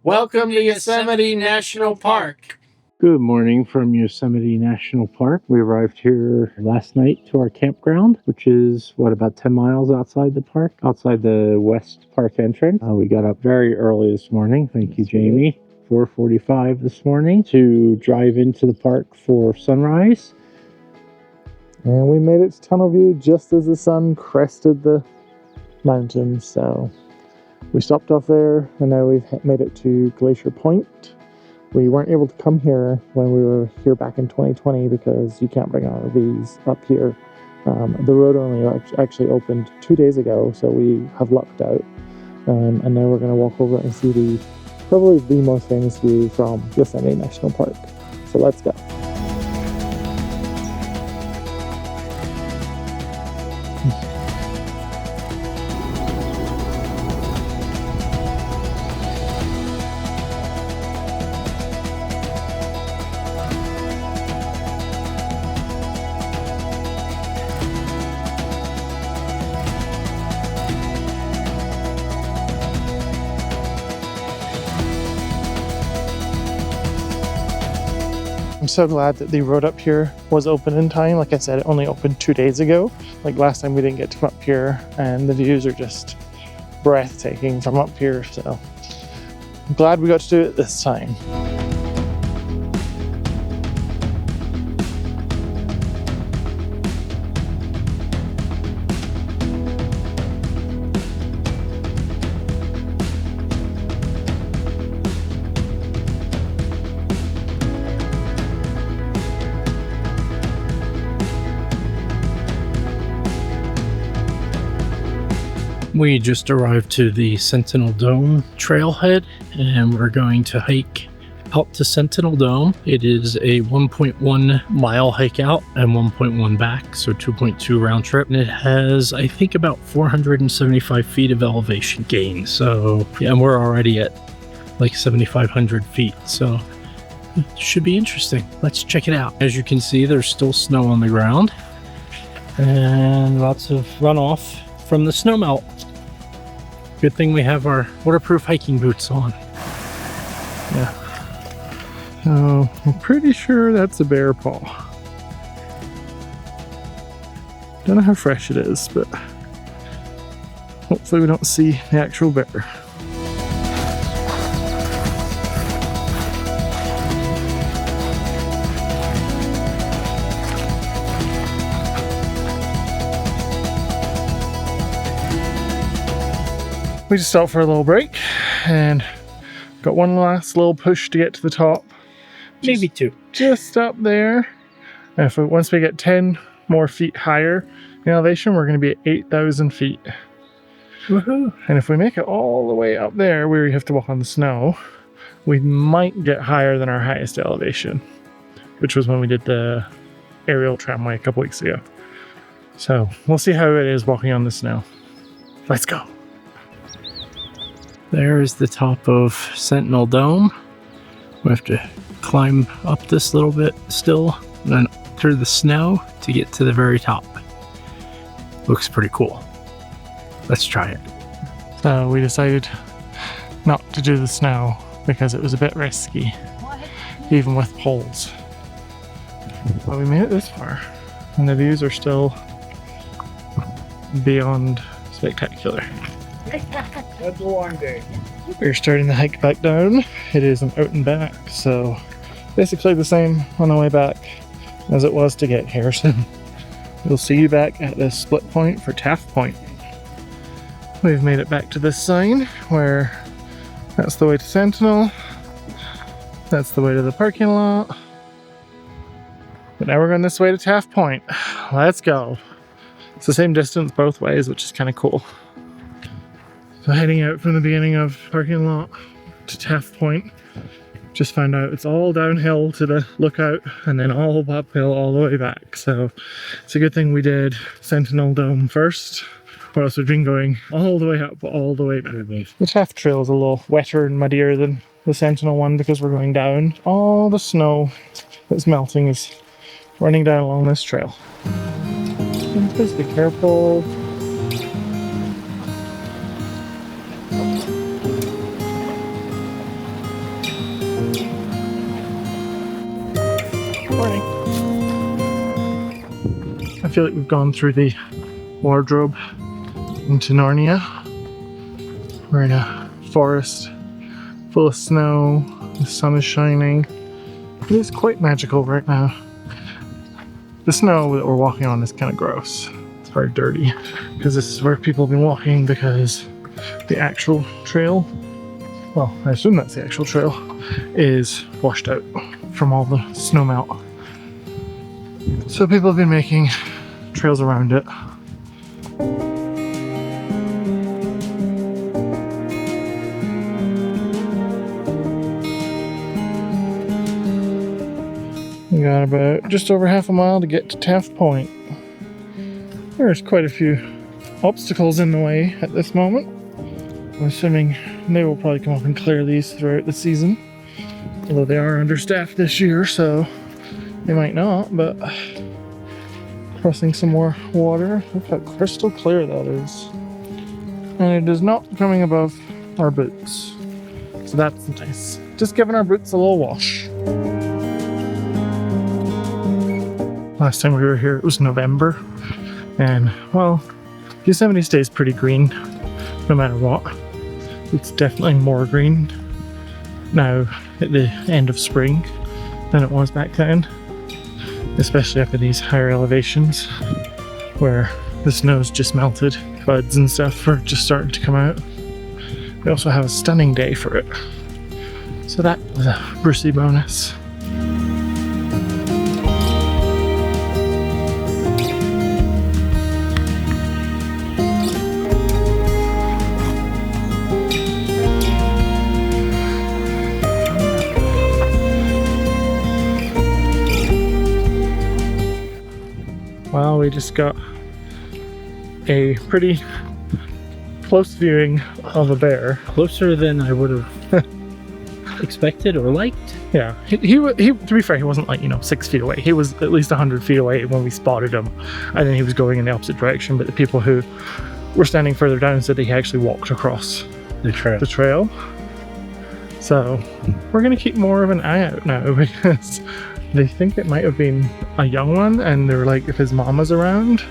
Welcome to Yosemite National Park. Good morning from Yosemite National Park. We arrived here last night to our campground, which is, about 10 miles outside the park, outside the West Park entrance. We got up very early this morning. Thank you, Jamie. 4:45 this morning to drive into the park for sunrise. And we made it to Tunnel View just as the sun crested the mountains. So we stopped off there, and now we've made it to Glacier Point. We weren't able to come here when we were here back in 2020 because you can't bring RVs up here. The road only actually opened 2 days ago, so we have lucked out. And now we're going to walk over and see probably the most famous view from Yosemite National Park. So let's go. I'm so glad that the road up here was open in time. Like I said, it only opened 2 days ago. Like last time we didn't get to come up here, and the views are just breathtaking from up here. So I'm glad we got to do it this time. We just arrived to the Sentinel Dome trailhead, and we're going to hike out to Sentinel Dome. It is a 1.1 mile hike out and 1.1 back, so 2.2 round trip. And it has, I think, about 475 feet of elevation gain. So, yeah, and we're already at like 7,500 feet. So it should be interesting. Let's check it out. As you can see, there's still snow on the ground and lots of runoff from the snowmelt. Good thing we have our waterproof hiking boots on. Yeah. Oh, I'm pretty sure that's a bear paw. Don't know how fresh it is, but hopefully we don't see the actual bear. We just stopped for a little break and got one last little push to get to the top. Maybe two. Just up there. And once we get 10 more feet higher in elevation, we're going to be at 8,000 feet. Woohoo! And if we make it all the way up there where we have to walk on the snow, we might get higher than our highest elevation, which was when we did the aerial tramway a couple weeks ago. So we'll see how it is walking on the snow. Let's go. There's the top of Sentinel Dome. We have to climb up this little bit still, and then through the snow to get to the very top. Looks pretty cool. Let's try it. So we decided not to do the snow because it was a bit risky, even with poles. But we made it this far, and the views are still beyond spectacular. That's a long day. We're starting the hike back down. It is an out and back, so basically the same on the way back as it was to get here. So we'll see you back at the split point for Taft Point. We've made it back to this sign where that's the way to Sentinel. That's the way to the parking lot. But now we're going this way to Taft Point. Let's go. It's the same distance both ways, which is kind of cool. So heading out from the beginning of parking lot to Taft Point, just found out it's all downhill to the lookout and then all uphill all the way back. So it's a good thing we did Sentinel Dome first, or else we've been going all the way up, all the way back. The Taft Trail is a little wetter and muddier than the Sentinel one because we're going down. All the snow that's melting is running down along this trail. Just be careful. feel like we've gone through the wardrobe into Narnia. We're in a forest full of snow. The sun is shining. It is quite magical right now. The snow that we're walking on is kind of gross. It's very dirty because this is where people have been walking because the actual trail, well, I assume that's the actual trail, is washed out from all the snow melt. So people have been making trails around it. We got about just over half a mile to get to Taft Point. There's quite a few obstacles in the way at this moment. I'm assuming they will probably come up and clear these throughout the season. Although they are understaffed this year, so they might not, but crossing some more water. Look how crystal clear that is. And it is not coming above our boots. So that's nice. Just giving our boots a little wash. Last time we were here, it was November, and well, Yosemite stays pretty green no matter what. It's definitely more green now at the end of spring than it was back then, especially up at these higher elevations where the snow's just melted. Buds and stuff are just starting to come out. We also have a stunning day for it, so that was a Brucey bonus. Well, we just got a pretty close viewing of a bear. Closer than I would have expected or liked. Yeah, he to be fair, he wasn't like, 6 feet away. He was at least 100 feet away when we spotted him. And then he was going in the opposite direction, but the people who were standing further down said that he actually walked across The trail. So we're gonna keep more of an eye out now because they think it might have been a young one, and they're like, if his mama's around,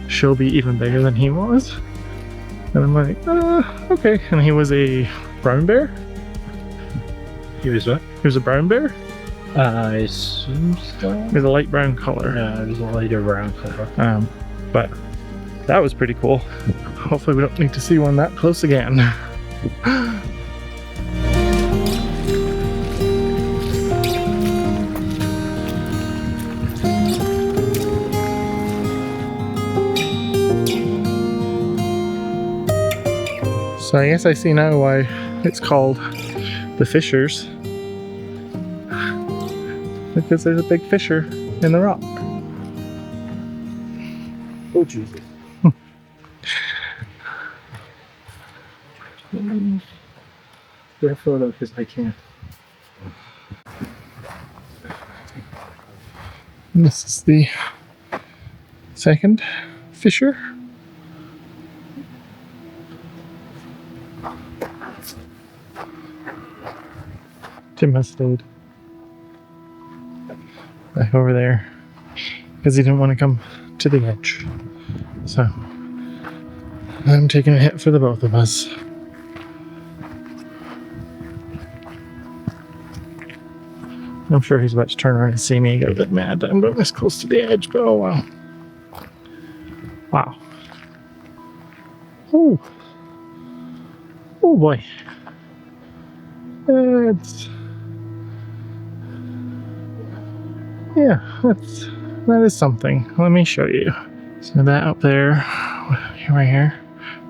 she'll be even bigger than he was. And I'm like, okay. And he was a brown bear? He was what? He was a brown bear? I assume so. He was a light brown color. Yeah, it was a lighter brown color. But that was pretty cool. Hopefully we don't need to see one that close again. So I guess I see now why it's called the Fissures. Because there's a big fissure in the rock. Oh, Jesus. Get a photo because I can't. And this is the second fissure. Tim has stayed back over there because he didn't want to come to the edge. So I'm taking a hit for the both of us. I'm sure he's about to turn around and see me and get a bit mad that I'm going this close to the edge, but oh wow. Wow. Oh. Oh boy. That is something. Let me show you. So that up there, right here,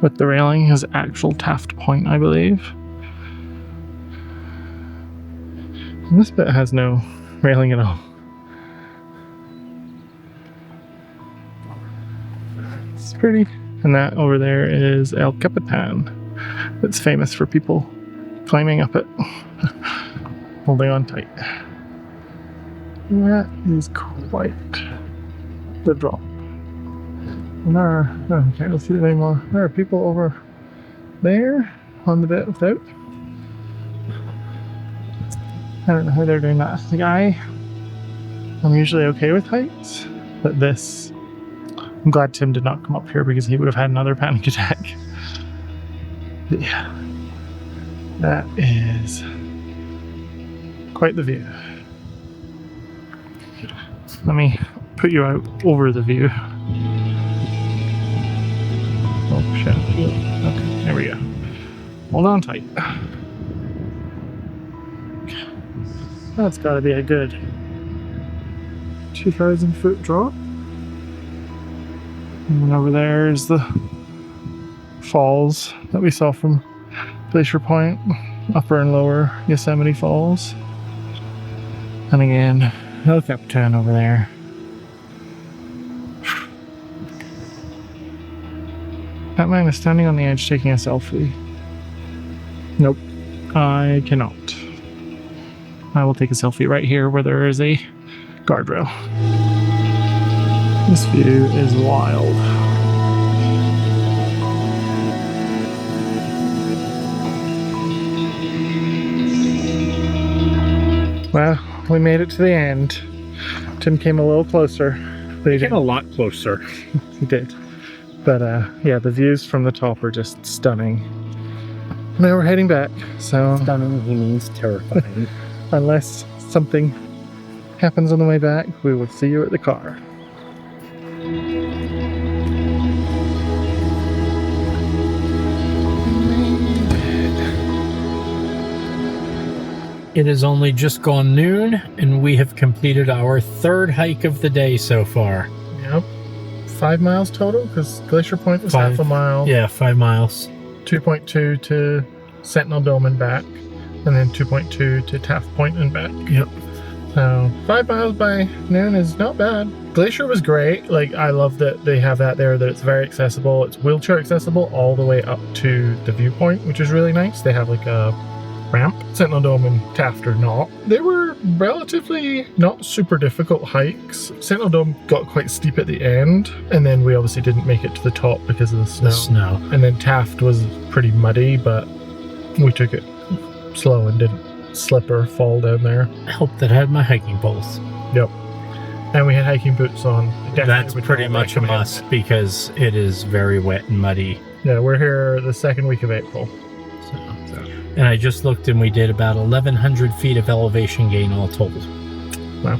with the railing is actual Taft Point, I believe. And this bit has no railing at all. It's pretty. And that over there is El Capitan. It's famous for people climbing up it, holding on tight. That is quite the drop. And there are, I can't see it anymore. There are people over there on the bit without. I don't know how they're doing that. Like I'm usually okay with heights, but this I'm glad Tim did not come up here because he would have had another panic attack. But yeah, that is quite the view. Let me put you out over the view. Oh shit. Okay, there we go. Hold on tight. That's got to be a good 2,000 foot drop. And over there is the falls that we saw from Glacier Point, Upper and Lower Yosemite Falls. And again, El Capitan over there. That man is standing on the edge taking a selfie. Nope, I cannot. I will take a selfie right here where there is a guardrail. This view is wild. Well, we made it to the end. Tim came a little closer, but he Came didn't. a lot closer. He did. But yeah, the views from the top are just stunning. Now we're heading back, so Stunning, he means terrifying. unless something happens on the way back, we will see you at the car. It has only just gone noon, and we have completed our third hike of the day so far. Yep. 5 miles total, because Glacier Point was half a mile. Yeah, 5 miles. 2.2 to Sentinel Dome and back, and then 2.2 to Taft Point and back. Yep. So 5 miles by noon is not bad. Glacier was great. Like, I love that they have that there, that it's very accessible. It's wheelchair accessible all the way up to the viewpoint, which is really nice. They have like a ramp. Sentinel Dome and Taft are not. They were relatively not super difficult hikes. Sentinel Dome got quite steep at the end, and then we obviously didn't make it to the top because of the snow. The snow. And then Taft was pretty muddy, but we took it slow and didn't slip or fall down there. I hope that I had my hiking poles. Yep. And we had hiking boots on. Definitely That's would pretty not much a recommend must it. because it is very wet and muddy. Yeah, we're here the second week of April. So. And I just looked and we did about 1,100 feet of elevation gain all told. Wow.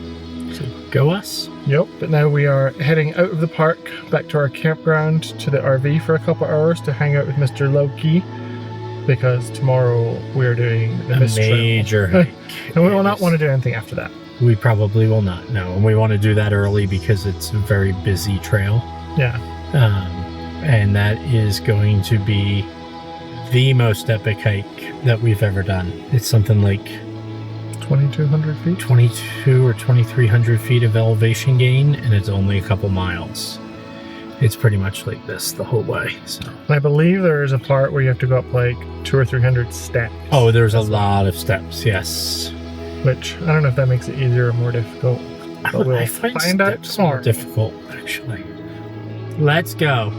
So go us. Yep, but now we are heading out of the park back to our campground to the RV for a couple hours to hang out with Mr. Loki, because tomorrow we're doing the A Mist Trail. major hike. And we will not want to do anything after that. We probably will not, no. And we want to do that early because it's a very busy trail. Yeah. And that is going to be the most epic hike that we've ever done. It's something like 2,200 feet? 22 or 2,300 feet of elevation gain, and it's only a couple miles. It's pretty much like this the whole way. So. And I believe there is a part where you have to go up like 200 or 300 steps. Oh, there's a lot of steps, yes. Which, I don't know if that makes it easier or more difficult. But we'll I find find out steps more tomorrow. difficult, actually. Let's go.